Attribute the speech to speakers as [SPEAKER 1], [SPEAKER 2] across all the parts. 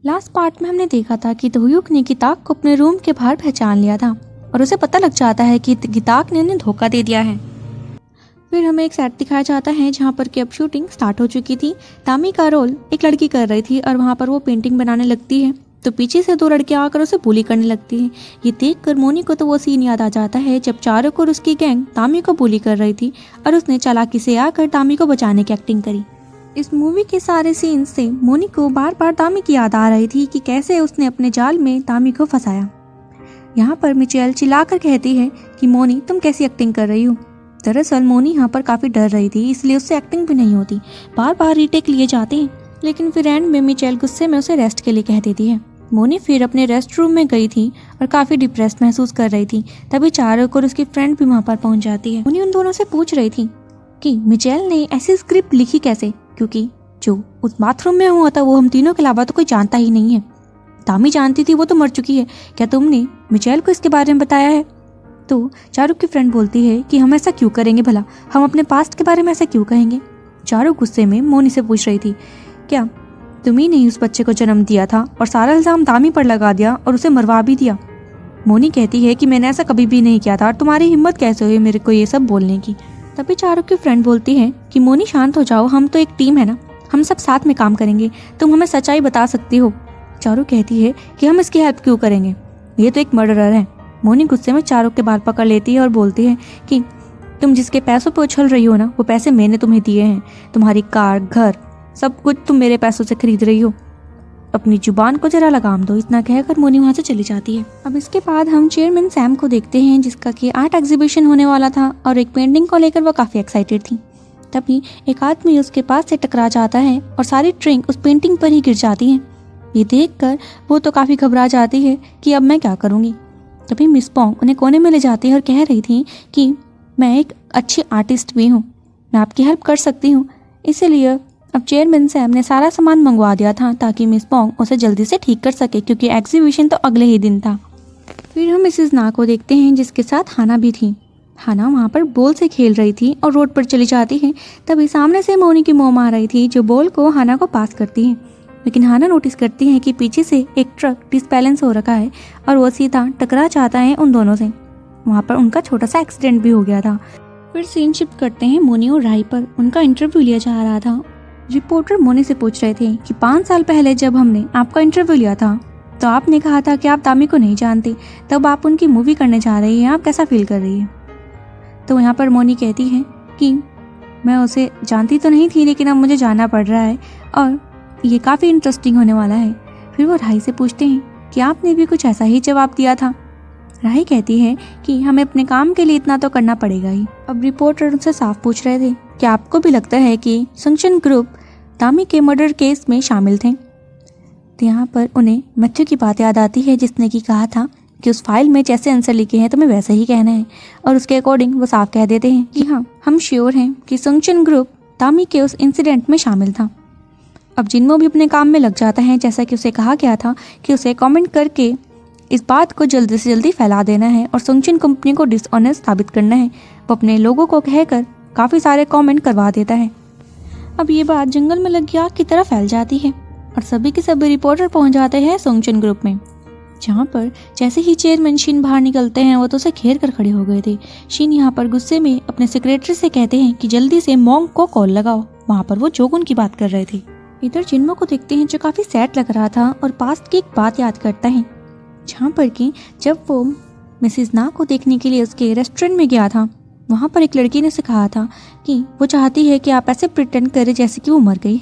[SPEAKER 1] Last part में हमने देखा था कि दोह्युक ने गिताक को अपने रूम के बाहर पहचान लिया था और उसे पता लग जाता है कि गिताक ने उन्हें धोखा दे दिया है। फिर हमें एक सेट दिखाया जाता है जहाँ पर कि अब शूटिंग स्टार्ट हो चुकी थी। तामी का रोल एक लड़की कर रही थी और वहाँ पर वो पेंटिंग बनाने लगती है तो पीछे से दो लड़कियां आकर उसे बुली करने लगती हैं। ये देखकर मोनी को तो वो सीन याद आ जाता है जब चारों और उसकी गैंग तामी को बुली कर रही थी और उसने चालाकी से आकर तामी को बचाने की एक्टिंग करी। इस मूवी के सारे सीन से मोनी को बार बार तामी की याद आ रही थी कि कैसे उसने अपने जाल में तामी को फंसाया। यहाँ पर मिचेल चिल्लाकर कहती है कि मोनी तुम कैसी एक्टिंग कर रही हो। दरअसल मोनी यहाँ पर काफ़ी डर रही थी इसलिए उससे एक्टिंग भी नहीं होती, बार बार रीटेक लिए जाते हैं। लेकिन फिर एंड में मिचेल गुस्से में उसे रेस्ट के लिए कह देती है। मोनी फिर अपने रेस्ट रूम में गई थी और काफ़ी डिप्रेस्ड महसूस कर रही थी। तभी चारोक और उसकी फ्रेंड भी वहाँ पर पहुँच जाती है। मोनी उन दोनों से पूछ रही थी कि मिचेल ने ऐसी स्क्रिप्ट लिखी कैसे, क्योंकि जो उस बाथरूम में हुआ था वो हम तीनों के अलावा तो कोई जानता ही नहीं है। तामी जानती थी, वो तो मर चुकी है, क्या तुमने मिचेल को इसके बारे में बताया है? तो चारुक की फ्रेंड बोलती है कि हम ऐसा क्यों करेंगे भला, हम अपने पास्ट के बारे में ऐसा क्यों कहेंगे। चारुक गुस्से में मोनी से पूछ रही थी क्या तुम्ही ने उस बच्चे को जन्म दिया था और सारा इल्जाम तामी पर लगा दिया और उसे मरवा भी दिया। मोनी कहती है कि मैंने ऐसा कभी भी नहीं किया था और तुम्हारी हिम्मत कैसे हुई मेरे को ये सब बोलने की। तभी चारुक की फ्रेंड बोलती है कि मोनी शांत हो जाओ, हम तो एक टीम है ना, हम सब साथ में काम करेंगे, तुम हमें सच्चाई बता सकती हो। चारुक कहती है कि हम इसकी हेल्प क्यों करेंगे, ये तो एक मर्डरर है। मोनी गुस्से में चारुक के बाल पकड़ लेती है और बोलती है कि तुम जिसके पैसों पर उछल रही हो ना, वो पैसे मैंने तुम्हें दिए हैं, तुम्हारी कार घर सब कुछ तुम मेरे पैसों से खरीद रही हो, अपनी जुबान को जरा लगाम दो। इतना कहकर मोनी वहाँ से चली जाती है। अब इसके बाद हम चेयरमैन सैम को देखते हैं जिसका कि आर्ट एग्जीबिशन होने वाला था और एक पेंटिंग को लेकर वो काफ़ी एक्साइटेड थी। तभी एक आदमी उसके पास से टकरा जाता है और सारी ड्रिंक उस पेंटिंग पर ही गिर जाती हैं। ये देखकर वो तो काफ़ी घबरा जाती है कि अब मैं क्या करूँगी। तभी मिस पोंग उन्हें कोने में ले जाती है और कह रही थी कि मैं एक अच्छी आर्टिस्ट भी हूँ, मैं आपकी हेल्प कर सकती हूँ। इसीलिए अब चेयरमैन सैम ने सारा सामान मंगवा दिया था ताकि मिस पोंग उसे जल्दी से ठीक कर सके, क्योंकि एग्जीबिशन तो अगले ही दिन था। फिर हम मिसेस ना को देखते हैं जिसके साथ हाना भी थी। हाना वहाँ पर बॉल से खेल रही थी और रोड पर चली जाती है। तभी सामने से मोनी की मोम आ रही थी जो बॉल को हाना को पास करती है, लेकिन हाना नोटिस करती है कि पीछे से एक ट्रक डिसबैलेंस हो रखा है और वो सीधा टकरा जाता है उन दोनों से। वहाँ पर उनका छोटा सा एक्सीडेंट भी हो गया था। फिर सीन शिफ्ट करते हैं मोनी और राई पर। उनका इंटरव्यू लिया जा रहा था। रिपोर्टर मोनी से पूछ रहे थे कि 5 साल पहले जब हमने आपका इंटरव्यू लिया था तो आपने कहा था कि आप तामी को नहीं जानती, तब आप उनकी मूवी करने जा रही हैं, आप कैसा फील कर रही है? तो यहाँ पर मोनी कहती है कि मैं उसे जानती तो नहीं थी, लेकिन अब मुझे जाना पड़ रहा है और ये काफ़ी इंटरेस्टिंग होने वाला है। फिर वो राही से पूछते हैं कि आपने भी कुछ ऐसा ही जवाब दिया था। राही कहती है कि हमें अपने काम के लिए इतना तो करना पड़ेगा ही। अब रिपोर्टर उनसे साफ पूछ रहे थे कि आपको भी लगता है कि संगचन ग्रुप तामी के मर्डर केस में शामिल थे? तो यहाँ पर उन्हें मैथ्यू की बात याद आती है जिसने कि कहा था कि उस फाइल में जैसे आंसर लिखे हैं तुम्हें वैसे ही कहना है, और उसके अकॉर्डिंग वो साफ कह देते हैं कि हाँ हम श्योर हैं कि संगचन ग्रुप तामी के उस इंसिडेंट में शामिल था। अब जिन्मो भी अपने काम में लग जाता है, जैसा कि उसे कहा गया था कि उसे कमेंट करके इस बात को जल्दी से जल्दी फैला देना है और संगचन कंपनी को डिसऑनेस्ट साबित करना है। वो अपने लोगों को कहकर काफ़ी सारे कमेंट करवा देता है। अब ये बात जंगल में लगी आग की तरह फैल जाती है और सभी के सभी रिपोर्टर पहुंच जाते हैं संगचन ग्रुप में, जहाँ पर जैसे ही चेयरमैन शिन बाहर निकलते हैं वो तो उसे घेर कर खड़े हो गए थे। शिन यहाँ पर गुस्से में अपने सेक्रेटरी से कहते हैं कि जल्दी से मोंग को कॉल लगाओ। वहाँ पर वो जोगुन की बात कर रहे थे। इधर जिन्मो को देखते हैं जो काफ़ी सैड लग रहा था और पास्ट की एक बात याद करता है, जहाँ पर कि जब वो मिसेस ना को देखने के लिए उसके रेस्टोरेंट में गया था, वहाँ पर एक लड़की ने उसे कहा था कि वो चाहती है कि आप ऐसे प्रिटेंड करें जैसे कि वो मर गई।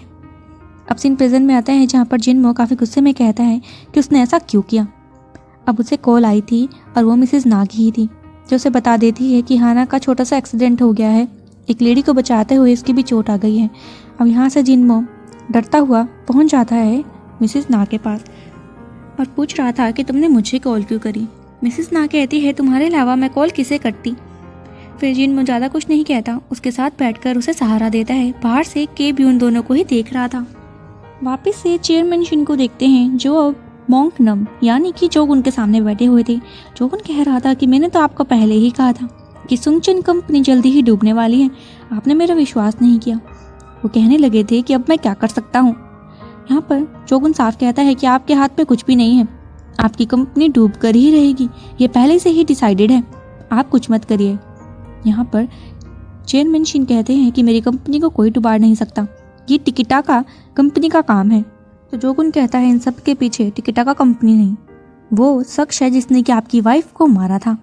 [SPEAKER 1] अब सीन प्रेजेंट में आता है जहाँ पर जिन्मो काफ़ी गुस्से में कहता है कि उसने ऐसा क्यों किया। अब उसे कॉल आई थी और वो मिसेस नागी ही थी जो उसे बता देती है कि हाना का छोटा सा एक्सीडेंट हो गया है, एक लेडी को बचाते हुए इसकी भी चोट आ गई है। अब यहाँ से जिन्मो डरता हुआ पहुँच जाता है मिसेस ना के पास और पूछ रहा था कि तुमने मुझे कॉल क्यों करी। मिसेस ना कहती है तुम्हारे अलावा मैं कॉल किसे करती। फिर जिन्मो ज़्यादा कुछ नहीं कहता, उसके साथ बैठकर उसे सहारा देता है। बाहर से के भी उन दोनों को ही देख रहा था। वापस से चेयरमैन शिन को देखते हैं जो अब मोंक नम यानी कि जोग उनके सामने बैठे हुए थे। जोगुन कह रहा था कि मैंने तो आपको पहले ही कहा था कि संगचन कंपनी जल्दी ही डूबने वाली है, आपने मेरा विश्वास नहीं किया। वो कहने लगे थे कि अब मैं क्या कर सकता हूँ। यहाँ पर जोगुन साफ कहता है कि आपके हाथ में कुछ भी नहीं है, आपकी कंपनी डूब कर ही रहेगी, ये पहले से ही डिसाइडेड है, आप कुछ मत करिए। यहाँ पर चेयरमैन शिन कहते हैं कि मेरी कंपनी को कोई डुबा नहीं सकता, ये टिकिटाका कंपनी का काम है। तो जोगुन कहता है इन सब के पीछे टिकिटाका कंपनी नहीं, वो शख्स है जिसने कि आपकी वाइफ को मारा था।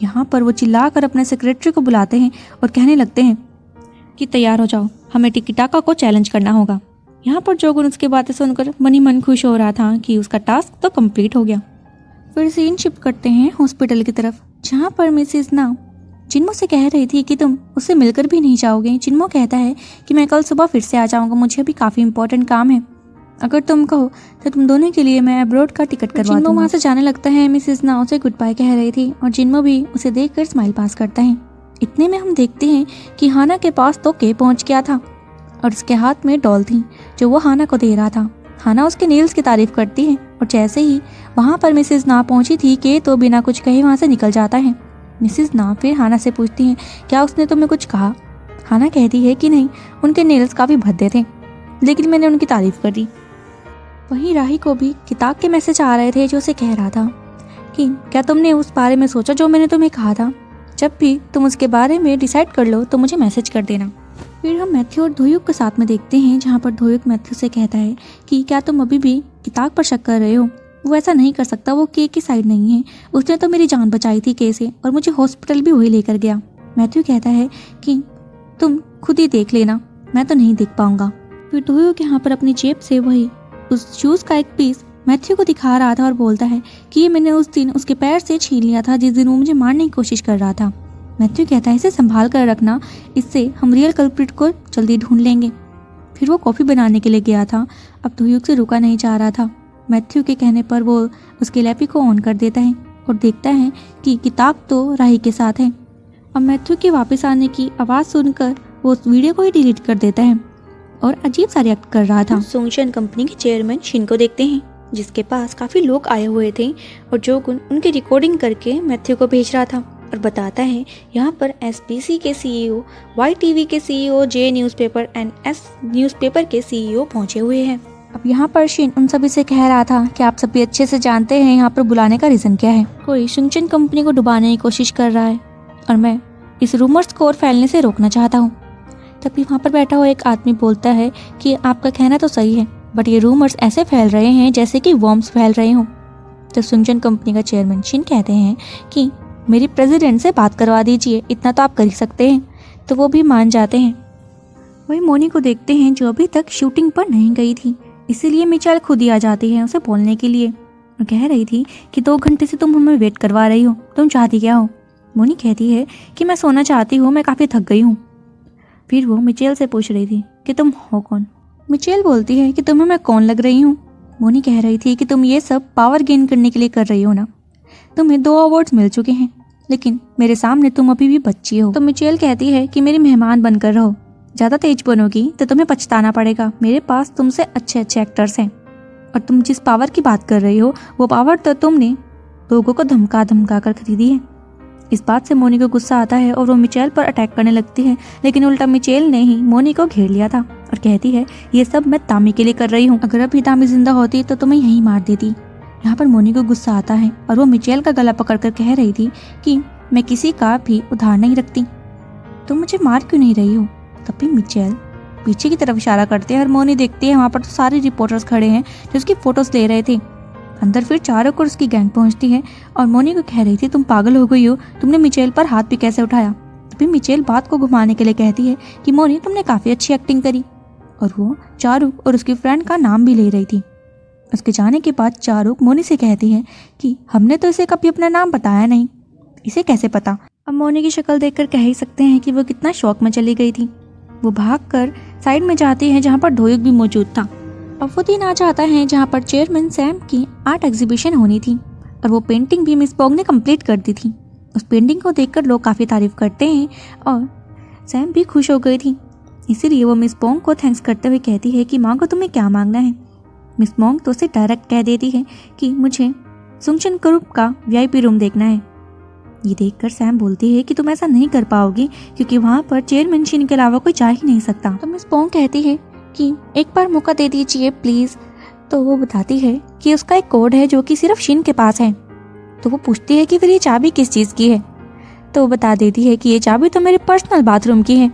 [SPEAKER 1] यहाँ पर वो चिल्लाकर अपने सेक्रेटरी को बुलाते हैं और कहने लगते हैं कि तैयार हो जाओ, हमें टिकिटाका को चैलेंज करना होगा। यहाँ पर जोगुन उसकी बातें सुनकर मन ही मन खुश हो रहा था कि उसका टास्क तो कंप्लीट हो गया। फिर सीन शिफ्ट करते हैं हॉस्पिटल की तरफ, जहाँ पर मिसेस ना जिन्मो से कह रही थी कि तुम उससे मिलकर भी नहीं जाओगे। जिन्मो कहता है कि मैं कल सुबह फिर से आ जाऊँगा, मुझे अभी काफ़ी इंपॉर्टेंट काम है, अगर तुम कहो तो तुम दोनों के लिए मैं अब्रॉड का टिकट करवा दूंगा। जिन्मो वहाँ से जाने लगता है। मिसेस ना उसे गुड बाय कह रही थी और जिन्मो भी उसे देखकर स्माइल पास करता है। इतने में हम देखते हैं कि हाना के पास तो के पहुंच गया था और उसके हाथ में डॉल थी जो वो हाना को दे रहा था। हाना उसके नेल्स की तारीफ करती है और जैसे ही वहाँ पर मिसेस ना पहुंची थी के तो बिना कुछ कहे वहाँ से निकल जाता है। मिसेस ना फिर हाना से पूछती हैं क्या उसने तुम्हें कुछ कहा। हाना कहती है कि नहीं, उनके नेल्स काफ़ी भद्दे थे लेकिन मैंने उनकी तारीफ कर दी। वहीं राही को भी किताब के मैसेज आ रहे थे जो उसे कह रहा था कि क्या तुमने उस बारे में सोचा जो मैंने तुम्हें कहा था, जब भी तुम उसके बारे में डिसाइड कर लो तो मुझे मैसेज कर देना। फिर हम मैथ्यू और धोयुक के साथ में देखते हैं, जहाँ पर धोयुक मैथ्यू से कहता है कि क्या तुम अभी भी किताब पर शक कर रहे हो, वो ऐसा नहीं कर सकता, वो के की साइड नहीं है, उसने तो मेरी जान बचाई थी के से और मुझे हॉस्पिटल भी वही लेकर गया। मैथ्यू कहता है कि तुम खुद ही देख लेना, मैं तो नहीं देख पाऊंगा। फिर धोयुक यहाँ पर अपनी जेब से वही उस शूज़ का एक पीस मैथ्यू को दिखा रहा था और बोलता है कि ये मैंने उस दिन उसके पैर से छीन लिया था जिस दिन वो मुझे मारने की कोशिश कर रहा था। मैथ्यू कहता है इसे संभाल कर रखना, इससे हम रियल कल्प्रिट को जल्दी ढूंढ लेंगे। फिर वो कॉफ़ी बनाने के लिए गया था, अब धोयुक से रुका नहीं जा रहा था। मैथ्यू के कहने पर वो उसके लैपी को ऑन कर देता है और देखता है कि किताब तो राही के साथ है। अब मैथ्यू के वापस आने की आवाज़ सुनकर वो उस वीडियो को ही डिलीट कर देता है और अजीब सा रिएक्ट कर रहा था। सोंगशन कंपनी के चेयरमैन शिन को देखते हैं, जिसके पास काफ़ी लोग आए हुए थे और जोगुन उनकी रिकॉर्डिंग करके मैथ्यू को भेज रहा था और बताता है यहाँ पर एसबीसी के सीईओ, वाई टीवी के CEO, J newspaper and S newspaper के सीईओ पहुँचे हुए हैं। अब यहाँ पर शिन उन सभी से कह रहा था कि आप सभी अच्छे से जानते हैं यहाँ पर बुलाने का रीज़न क्या है। कोई सोंगशन कंपनी को डुबाने की कोशिश कर रहा है और मैं इस रूमर्स को और फैलने से रोकना चाहता हूँ। तभी वहाँ पर बैठा हुआ एक आदमी बोलता है कि आपका कहना तो सही है, बट ये रूमर्स ऐसे फैल रहे हैं जैसे कि वॉर्म्स फैल रहे हों। तो सोंगशन कंपनी का चेयरमैन शिन कहते हैं कि मेरी प्रेसिडेंट से बात करवा दीजिए, इतना तो आप कर ही सकते हैं। तो वो भी मान जाते हैं। वही मोनी को देखते हैं जो अभी तक शूटिंग पर नहीं गई थी, इसीलिए मिचेल खुद ही आ जाती है उसे बोलने के लिए और कह रही थी कि 2 घंटे से तुम हमें वेट करवा रही हो, तुम चाहती क्या हो। मोनी कहती है कि मैं सोना चाहती हूँ, मैं काफ़ी थक गई हूँ। फिर वो मिचेल से पूछ रही थी कि तुम हो कौन। मिचेल बोलती है कि तुम्हें मैं कौन लग रही हूँ। मोनी कह रही थी कि तुम ये सब पावर गेन करने के लिए कर रही हो ना, तुम्हें 2 अवार्ड्स मिल चुके हैं लेकिन मेरे सामने तुम अभी भी बच्ची हो। तो मिचेल कहती है कि मेरी मेहमान बनकर रहो, ज़्यादा तेज बनोगी तो तुम्हें पछताना पड़ेगा, मेरे पास तुमसे अच्छे अच्छे एक्टर्स हैं और तुम जिस पावर की बात कर रही हो वो पावर तो तुमने लोगों को धमका धमका कर खरीदी है। इस बात से मोनी को गुस्सा आता है और वो मिचेल पर अटैक करने लगती है, लेकिन उल्टा मिचेल ने ही मोनी को घेर लिया था और कहती है ये सब मैं तामी के लिए कर रही हूँ, अगर अभी तामी जिंदा होती तो तुम्हें यहीं मार देती। यहाँ पर मोनी को गुस्सा आता है और वो मिचेल का गला पकड़कर कह रही थी कि मैं किसी का भी उधार नहीं रखती, तुम मुझे मार क्यों नहीं रही हो। तब भी मिचेल पीछे की तरफ इशारा करते हैं और मोनी देखती है वहाँ पर तो सारे रिपोर्टर्स खड़े हैं जो उसकी फोटोज ले रहे थे। अंदर फिर चारों ओर उसकी गैंग पहुंचती है और मोनी को कह रही थी तुम पागल हो गई हो, तुमने मिचेल पर हाथ भी कैसे उठाया। तभी मिचेल बात को घुमाने के लिए कहती है कि मोनी तुमने काफ़ी अच्छी एक्टिंग करी और वो चारुक और उसकी फ्रेंड का नाम भी ले रही थी। उसके जाने के बाद चारुक मोनी से कहती है कि हमने तो इसे कभी अपना नाम बताया नहीं, इसे कैसे पता। अब मोनी की शक्ल देखकर कह ही सकते हैं कि वो कितना शौक में चली गई थी। वो भागकर साइड में जाती है जहाँ पर धोयुक भी मौजूद था। अब वो दिन आ जाता है जहाँ पर चेयरमैन सैम की आर्ट एग्जीबिशन होनी थी और वो पेंटिंग भी मिस पोंग ने कंप्लीट कर दी थी। उस पेंटिंग को देखकर लोग काफ़ी तारीफ करते हैं और सैम भी खुश हो गई थी, इसीलिए वो मिस पोंग को थैंक्स करते हुए कहती है कि मांगो तुम्हें क्या मांगना है। मिस पोंग तो उसे डायरेक्ट कह देती है कि मुझे सोंगशन ग्रुप का वीआईपी रूम देखना है। ये देखकर सैम बोलती है कि तुम ऐसा नहीं कर पाओगी क्योंकि वहाँ पर चेयरमैन शिन के अलावा कोई जा ही नहीं सकता। तो मिस पोंग कहती है कि एक बार मौका दे दीजिए प्लीज़। तो वो बताती है कि उसका एक कोड है जो कि सिर्फ शिन के पास है। तो वो पूछती है कि फिर ये चाबी किस चीज़ की है। तो वो बता देती है कि ये चाबी तो मेरे पर्सनल बाथरूम की है।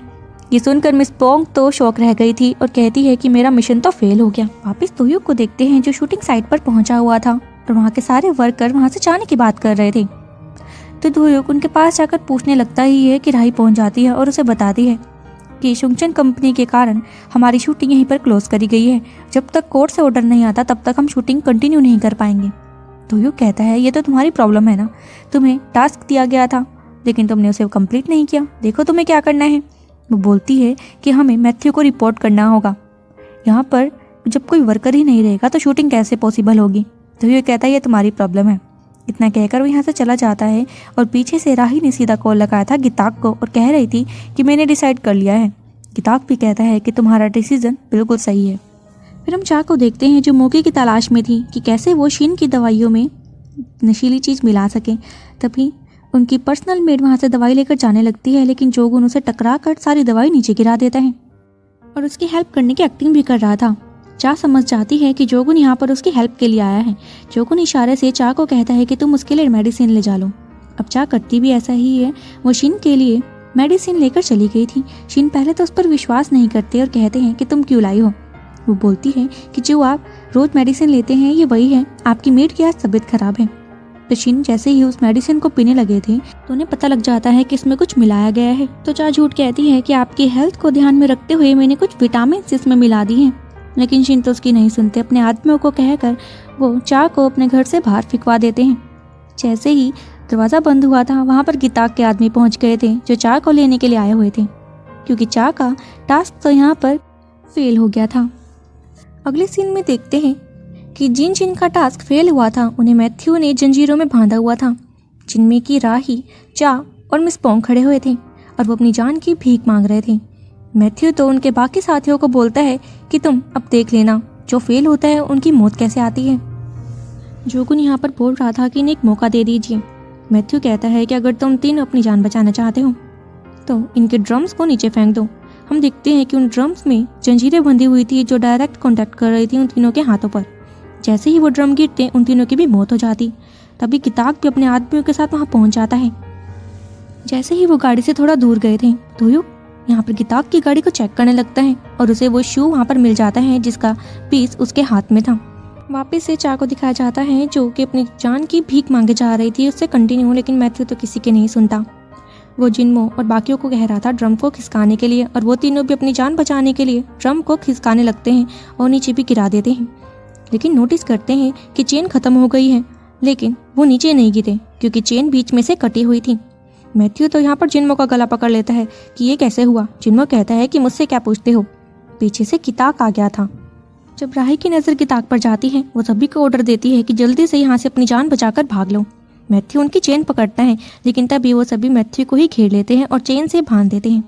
[SPEAKER 1] ये सुनकर मिस पोंग तो शौक रह गई थी और कहती है कि मेरा मिशन तो फेल हो गया। वापस दोयुक को देखते हैं जो शूटिंग साइट पर पहुंचा हुआ था और वहाँ के सारे वर्कर वहाँ से जाने की बात कर रहे थे। तो दोयुक उनके पास जाकर पूछने लगता ही है कि राही पहुंच जाती है और उसे बताती है कि सुंगचन कंपनी के कारण हमारी शूटिंग यहीं पर क्लोज करी गई है। जब तक कोर्ट से ऑर्डर नहीं आता तब तक हम शूटिंग कंटिन्यू नहीं कर पाएंगे। दोयुक कहता है ये तो तुम्हारी प्रॉब्लम है ना, तुम्हें टास्क दिया गया था लेकिन तुमने उसे कंप्लीट नहीं किया, देखो तुम्हें क्या करना है। वो बोलती है कि हमें मैथ्यू को रिपोर्ट करना होगा, यहाँ पर जब कोई वर्कर ही नहीं रहेगा तो शूटिंग कैसे पॉसिबल होगी। दोयुक कहता है ये तुम्हारी प्रॉब्लम है। इतना कहकर वो यहाँ से चला जाता है और पीछे से राही ने सीधा कॉल लगाया था गिताक को और कह रही थी कि मैंने डिसाइड कर लिया है। गिताक भी कहता है कि तुम्हारा डिसीजन बिल्कुल सही है। फिर हम चा को देखते हैं जो मौके की तलाश में थी कि कैसे वो शिन की दवाइयों में नशीली चीज़ मिला सके। तभी उनकी पर्सनल मेड वहाँ से दवाई लेकर जाने लगती है लेकिन जोगुन उसे टकरा कर सारी दवाई नीचे गिरा देता है और उसकी हेल्प करने की एक्टिंग भी कर रहा था। चा समझ जाती है कि जोगुन यहाँ पर उसकी हेल्प के लिए आया है। जोगुन इशारे से चा को कहता है कि तुम उसके लिए मेडिसिन ले जा लो। अब चा करती भी ऐसा ही है, वो शिन के लिए मेडिसिन लेकर चली गई थी। शिन पहले तो उस पर विश्वास नहीं करते और कहते हैं कि तुम क्यों लाई हो। वो बोलती है कि जो आप रोज मेडिसिन लेते हैं ये वही है, आपकी मेड की आज तबीयत खराब है। तो शिन जैसे ही उस मेडिसिन को पीने लगे थे तो उन्हें पता लग जाता है कि इसमें कुछ मिलाया गया है। तो चा झूठ कहती है कि आपकी हेल्थ को ध्यान में रखते हुए मैंने कुछ विटामिन इसमें मिला दी हैं। लेकिन शिन तो उसकी नहीं सुनते। अपने आदमियों को कहकर वो चा को अपने घर से बाहर फिकवा देते हैं। जैसे ही दरवाज़ा बंद हुआ था वहाँ पर गिताक के आदमी पहुँच गए थे जो चा को लेने के लिए आए हुए थे, क्योंकि चा का टास्क तो यहाँ पर फेल हो गया था। अगले सीन में देखते हैं कि जिन का टास्क फेल हुआ था उन्हें मैथ्यू ने जंजीरों में बांधा हुआ था, जिनमें कि राही, चा और मिस पोंग खड़े हुए थे और वो अपनी जान की भीख मांग रहे थे। मैथ्यू तो उनके बाकी साथियों को बोलता है कि तुम अब देख लेना जो फेल होता है उनकी मौत कैसे आती है। जोगुन यहाँ पर बोल रहा था कि इन्हें एक मौका दे दीजिए। मैथ्यू कहता है कि अगर तुम तीनों अपनी जान बचाना चाहते हो तो इनके ड्रम्स को नीचे फेंक दो। हम देखते हैं कि उन ड्रम्स में जंजीरें बंधी हुई थी जो डायरेक्ट कॉन्टैक्ट कर रही थी उन तीनों के हाथों पर। जैसे ही वो ड्रम गिरते उन तीनों की भी मौत हो जाती। तभी गिताक भी अपने आदमियों के साथ वहाँ पहुँच जाता है। जैसे ही वो गाड़ी से थोड़ा दूर गए थे दोयुक यहाँ पर गिताक की गाड़ी को चेक करने लगता है और उसे वो शू वहाँ पर मिल जाता है जिसका पीस उसके हाथ में था। वापस से चा को दिखाया जाता है जो कि अपनी जान की भीख मांगे जा रही थी उससे कंटिन्यू, लेकिन मैथ्यू तो किसी के नहीं सुनता। वो जिनमो और बाकियों को कह रहा था ड्रम को खिसकाने के लिए और वो तीनों भी अपनी जान बचाने के लिए ड्रम को खिसकाने लगते हैं और नीचे भी गिरा देते हैं। लेकिन नोटिस करते हैं कि चेन खत्म हो गई है, लेकिन वो नीचे नहीं गिरे क्योंकि चेन बीच में से कटी हुई थी। मैथ्यू तो यहाँ पर जिनमो का गला पकड़ लेता है कि ये कैसे हुआ। जिनमो कहता है कि मुझसे क्या पूछते हो, पीछे से गिताक आ गया था। जब राही की नज़र गिताक पर जाती है वो सभी को ऑर्डर देती है कि जल्दी से यहाँ से अपनी जान बचाकर भाग लो। मैथ्यू उनकी चेन पकड़ता है लेकिन तभी वो सभी मैथ्यू को ही घेर लेते हैं और चेन से बांध देते हैं।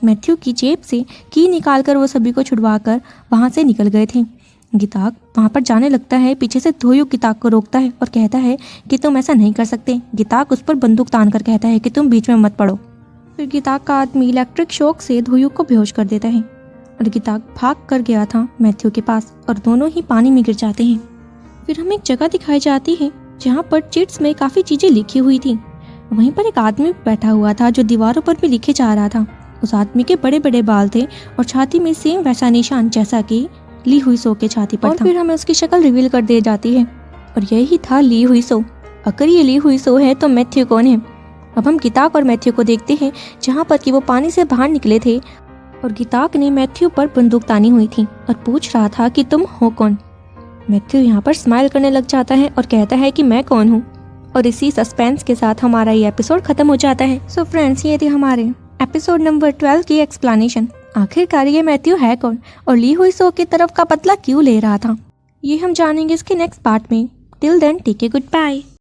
[SPEAKER 1] मैथ्यू की जेब से की निकालकर वो सभी को छुड़वाकर वहाँ से निकल गए थे। गिताक वहाँ पर जाने लगता है, पीछे से दोयुक गिताक को रोकता है और कहता है कि तुम ऐसा नहीं कर सकते। गिताक उस पर बंदूक तान कर कहता है कि तुम बीच में मत पड़ो। फिर गिताक का आदमी इलेक्ट्रिक शॉक से दोयुक को बेहोश कर देता है और गिताक भाग कर गया था मैथ्यू के पास और दोनों ही पानी में गिर जाते हैं। फिर हमें एक जगह दिखाई जाती है जहाँ पर चिट्स में काफ़ी चीज़ें लिखी हुई थी। वहीं पर एक आदमी बैठा हुआ था जो दीवारों पर भी लिखे जा रहा था। उस आदमी के बड़े बड़े बाल थे और छाती में सेम वैसा निशान जैसा कि ली हुई सो के छाती पर था। फिर हमें उसकी शक्ल रिवील कर दी जाती है और यही था ली हुई सो। अगर ये ली हुई सो है तो मैथ्यू कौन है। अब हम गिताक और मैथ्यू को देखते हैं जहाँ पर कि वो पानी से बाहर निकले थे और गिताक ने मैथ्यू पर बंदूक तानी हुई थी और पूछ रहा था कि तुम हो कौन। मैथ्यू यहाँ पर स्माइल करने लग जाता है और कहता है कि मैं कौन हूँ। और इसी सस्पेंस के साथ हमारा ये एपिसोड खत्म हो जाता है। सो फ्रेंड्स, ये थी हमारे एपिसोड नंबर 12 की एक्सप्लेनेशन। आखिरकार ये मैथ्यू है कौन और ली हुई सो की तरफ का बदला क्यों ले रहा था, ये हम जानेंगे इसके नेक्स्ट पार्ट में। Till then take a good bye.